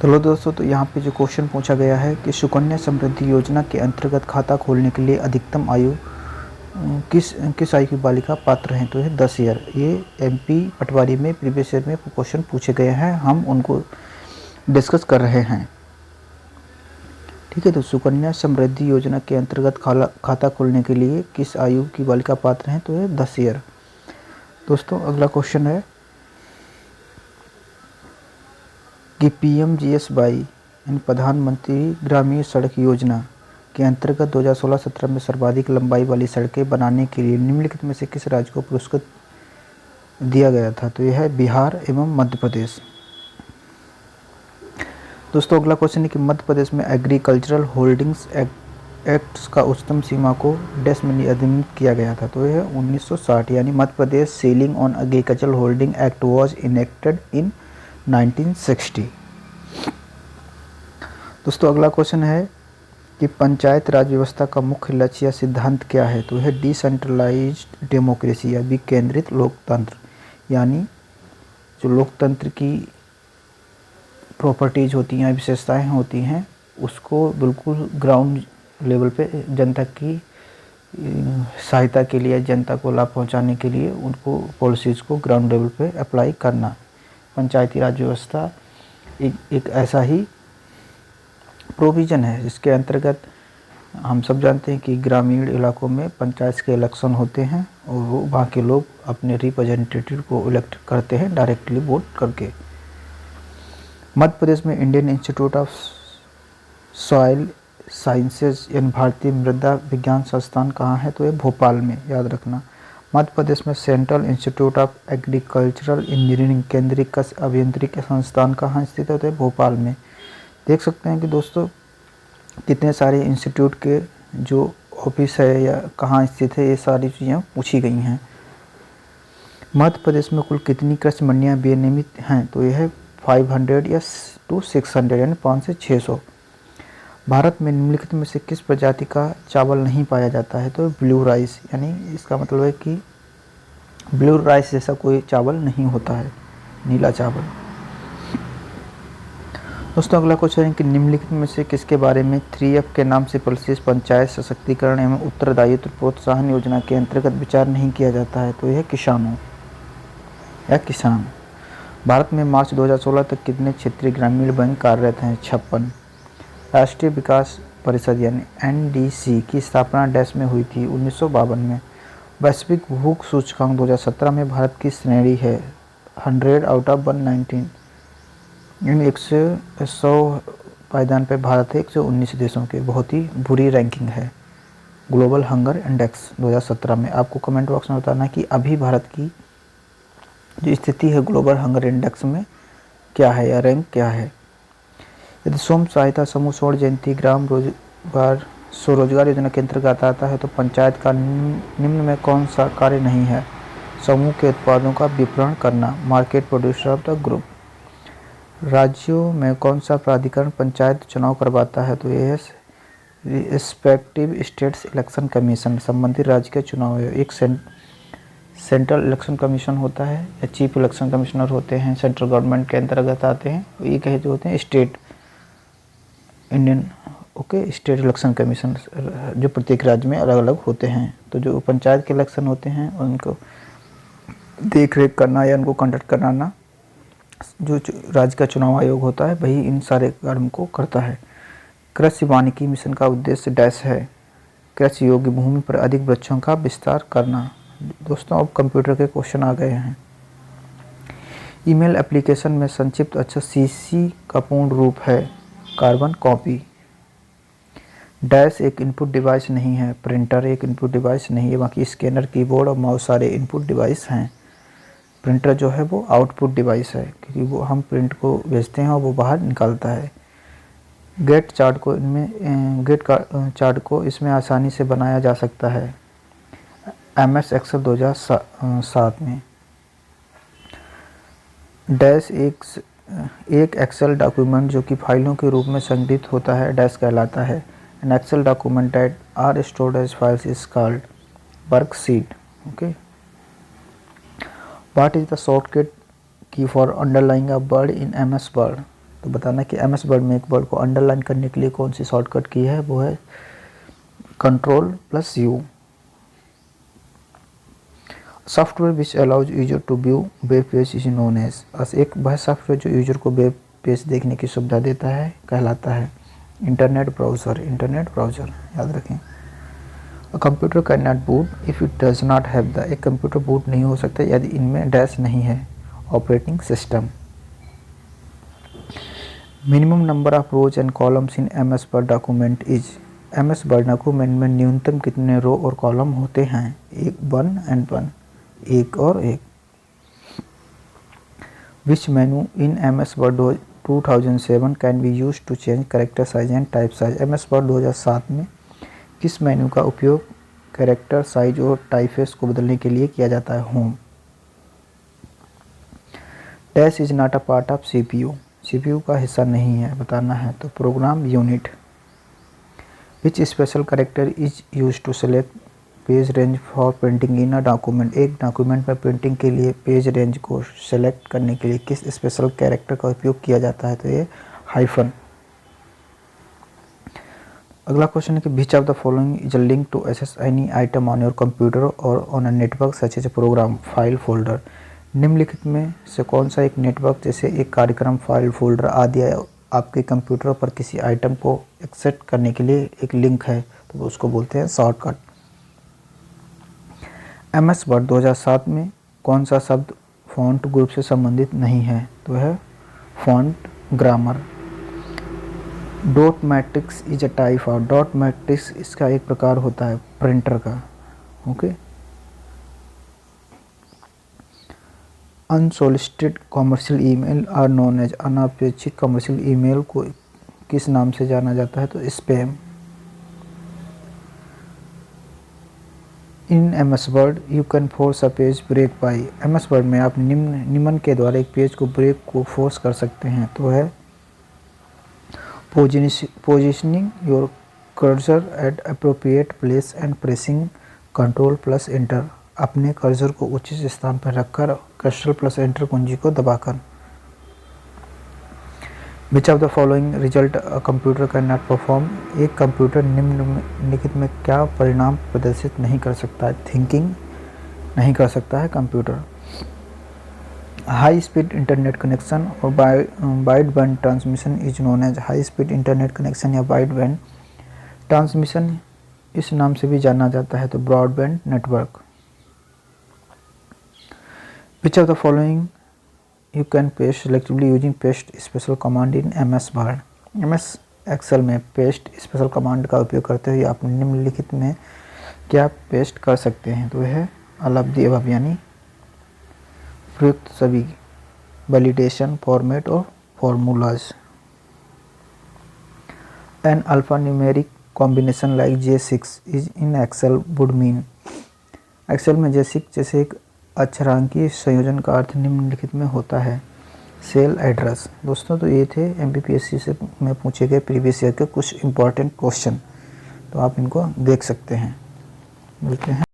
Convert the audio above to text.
Hello दोस्तों, तो यहाँ पे जो क्वेश्चन पूछा गया है कि सुकन्या समृद्धि योजना के अंतर्गत खाता खोलने के लिए अधिकतम आयु किस किस आयु की बालिका पात्र हैं। तो ये 10 ईयर। ये एमपी पटवारी में प्रीवियस ईयर में क्वेश्चन पूछे गए हैं, हम उनको डिस्कस कर रहे हैं। ठीक है, तो सुकन्या समृद्धि योजना के अंतर्गत खाता खोलने के लिए किस आयु की बालिका पात्र हैं। तो ये 10 ईयर। दोस्तों अगला क्वेश्चन है कि पीएमजीएसवाई यानी प्रधानमंत्री ग्रामीण सड़क योजना के अंतर्गत 2016-17 में सर्वाधिक लंबाई वाली सड़कें बनाने के लिए निम्नलिखित में से किस राज्य को पुरस्कृत दिया गया था। तो यह है बिहार एवं मध्य प्रदेश। दोस्तों अगला क्वेश्चन है कि मध्य प्रदेश में एग्रीकल्चरल होल्डिंग्स एक्ट्स का उच्चतम सीमा को डैश में अधिनियमित किया गया था। तो यह 1960 यानी Madhya Pradesh ceiling on agricultural holding act was enacted in 1960। दोस्तों अगला क्वेश्चन है कि पंचायत राज व्यवस्था का मुख्य लक्ष्य या सिद्धांत क्या है। तो यह डिसेंट्रलाइज्ड डेमोक्रेसी या विकेंद्रित लोकतंत्र, यानी जो लोकतंत्र की प्रॉपर्टीज होती हैं, विशेषताएं होती हैं, उसको बिल्कुल ग्राउंड लेवल पे जनता की सहायता के लिए, जनता को लाभ पहुंचाने के लिए उनको पॉलिसीज़ को ग्राउंड लेवल पे अप्लाई करना। पंचायती राज व्यवस्था एक ऐसा ही प्रोविज़न है जिसके अंतर्गत हम सब जानते हैं कि ग्रामीण इलाकों में पंचायत के इलेक्शन होते हैं और वो वहाँ के लोग अपने रिप्रेजेंटेटिव को इलेक्ट करते हैं डायरेक्टली वोट करके। मध्य प्रदेश में Indian institute of soil sciences यानी भारतीय मृदा विज्ञान संस्थान कहाँ है। तो ये भोपाल में, याद रखना। मध्य प्रदेश में central institute of agricultural engineering केंद्रीय कृषि अभियांत्रिकी संस्थान कहाँ स्थित है। तो भोपाल में। देख सकते हैं कि दोस्तों कितने सारे इंस्टीट्यूट के जो ऑफिस है या कहाँ स्थित है, ये सारी चीज़ें पूछी गई हैं। मध्य प्रदेश में कुल कितनी कृषि मंडियाँ विनियमित हैं। तो यह है 500 या to 600 यानी 500 से 600। भारत में निम्नलिखित में से किस प्रजाति का चावल नहीं पाया जाता है। तो ब्लू राइस, यानी इसका मतलब है कि ब्लू राइस जैसा कोई चावल नहीं होता है, नीला चावल। दोस्तों अगला क्वेश्चन है कि निम्नलिखित में से किसके बारे में 3F के नाम से प्रचलित पंचायत सशक्तिकरण एवं उत्तरदायित्व प्रोत्साहन योजना के अंतर्गत विचार नहीं किया जाता है। तो यह किसानों या किसान। भारत में मार्च 2016 तक कितने क्षेत्रीय ग्रामीण बैंक कार्यरत हैं। 56। राष्ट्रीय विकास परिषद यानी NDC की स्थापना डैश में हुई थी। 1952 में। वैश्विक भूख सूचकांक 2017 में भारत की श्रेणी है 100 आउट ऑफ 119, यानी 100 पायदान पे भारत है 119 देशों के। बहुत ही बुरी रैंकिंग है। ग्लोबल हंगर इंडेक्स 2017 में। आपको कमेंट बॉक्स में बताना कि अभी भारत की जो स्थिति है ग्लोबल हंगर इंडेक्स में क्या है या रैंक क्या है। यदि स्वयं सहायता समूह स्वर्ण जयंती ग्राम स्वरोजगार योजना के अंतर्गत आता है तो पंचायत का निम्न में कौन सा कार्य नहीं है। समूह के उत्पादों का विपणन करना, market producer of the group. राज्यों में कौन सा प्राधिकरण पंचायत चुनाव करवाता है। तो यह रिस्पेक्टिव स्टेट्स इलेक्शन कमीशन, संबंधित राज्य के चुनाव है। एक सेंट्रल इलेक्शन कमीशन होता है या चीफ इलेक्शन कमिश्नर होते हैं, सेंट्रल गवर्नमेंट के अंतर्गत आते हैं। ये कहे जो होते हैं स्टेट स्टेट इलेक्शन कमीशन, जो प्रत्येक राज्य में अलग अलग होते हैं। तो जो पंचायत के इलेक्शन होते हैं उनको देख रेख करना या उनको कंडक्ट कराना जो राज्य का चुनाव आयोग होता है वही इन सारे कार्यों को करता है। कृषि वानिकी मिशन का उद्देश्य डैश है। कृषि योग्य भूमि पर अधिक वृक्षों का विस्तार करना। दोस्तों अब कंप्यूटर के क्वेश्चन आ गए हैं। ईमेल एप्लीकेशन में संक्षिप्त अक्षर CC का पूर्ण रूप है कार्बन कॉपी। डैश एक इनपुट डिवाइस नहीं है। प्रिंटर एक इनपुट डिवाइस नहीं है, बाकी स्कैनर, कीबोर्ड और माउस सारे इनपुट डिवाइस हैं। प्रिंटर जो है वो आउटपुट डिवाइस है क्योंकि वो हम प्रिंट को भेजते हैं और वो बाहर निकालता है। गेट चार्ट को इसमें आसानी से बनाया जा सकता है MS Excel 2007 में। डैश एक एक्सेल डॉक्यूमेंट जो कि फाइलों के रूप में संग्रहित होता है डैश कहलाता है। An excel document that are stored as files is called worksheet. Okay. What is the shortcut key for underlining a word in MS word. तो बताना कि MS वर्ड में एक वर्ड को अंडरलाइन करने के लिए कौन सी शॉर्टकट की है, वो है Ctrl+U। Software which allows user to view web page is known as, एक वह सॉफ्टवेयर जो यूजर को वेब पेज देखने की सुविधा देता है कहलाता है इंटरनेट ब्राउज़र। इंटरनेट ब्राउज़र याद रखें। A computer can not boot if it does not have the, एक कंप्यूटर बूट नहीं हो सकता यदि इनमें डैश नहीं है operating system. Minimum number of rose and columns in MS word document is, MS word document में न्यूनतम कितने रो और कॉलम होते हैं, 1 and 1, एक और एक। Which menu in MS word 2007 can be use to change character size and type size, MS word 2007 में किस मेनू का उपयोग कैरेक्टर साइज और टाइपफेस को बदलने के लिए किया जाता है, home. Dash is not a part of CPU का हिस्सा नहीं है बताना है, तो program unit. Which special character is use to select page range for printing in a document, एक डॉक्यूमेंट में प्रिंटिंग के लिए पेज रेंज को सेलेक्ट करने के लिए किस स्पेशल कैरेक्टर का उपयोग किया जाता है, तो ये हाइफन। अगला क्वेश्चन है कि which of the following is a link to access any item on your computer or on a network such as a program file folder, निम्नलिखित में से कौन सा एक नेटवर्क जैसे एक कार्यक्रम फाइल फोल्डर आदि आपके कंप्यूटर पर किसी आइटम को एक्सेस करने के लिए एक लिंक है, तो उसको बोलते हैं शॉर्टकट। MS वर्ड 2007 में कौन सा शब्द फॉन्ट ग्रुप से संबंधित नहीं है, तो है font grammar. Dot matrix is a type of, dot matrix इसका एक प्रकार होता है प्रिंटर का, okay. Unsolicited commercial email are known as, अनापेक्षित कॉमर्शियल ईमेल को किस नाम से जाना जाता है, तो spam. In MS word you can force a page break by, MS word में आप निम्न के द्वारा एक पेज को ब्रेक को फोर्स कर सकते हैं, तो है positioning your cursor eight appropriate place and pressing Ctrl+Enter, अपने कर्सर को उचित स्थान पर रखकर Ctrl+Enter कुंजी को दबाकर। विच of the following result a computer can not perform, एक कंप्यूटर निम्नलिखित में क्या परिणाम प्रदर्शित नहीं कर सकता है, थिंकिंग नहीं कर सकता है computer. High speed internet connection or wideband transmission is known as, high speed internet connection या वाइडबैंड ट्रांसमिशन इस नाम से भी जाना जाता है, तो broadband network. Which of the following you can paste selectively using paste special command in MS word, MS excel में पेस्ट स्पेशल कमांड का उपयोग करते हुए आप निम्नलिखित में क्या पेस्ट कर सकते हैं, तो है ऑल ऑफ द अबव यानी प्रयुक्त सभी, वैलिडेशन, फॉर्मेट और formulas. An alpha numeric combination like J6 is in Excel would mean, Excel में J6 जैसे एक अक्षरांकीय संयोजन का अर्थ निम्नलिखित में होता है, सेल एड्रेस। दोस्तों तो ये थे MPPSC से में पूछे गए प्रीवियस ईयर के कुछ इंपॉर्टेंट क्वेश्चन, तो आप इनको देख सकते हैं। मिलते हैं।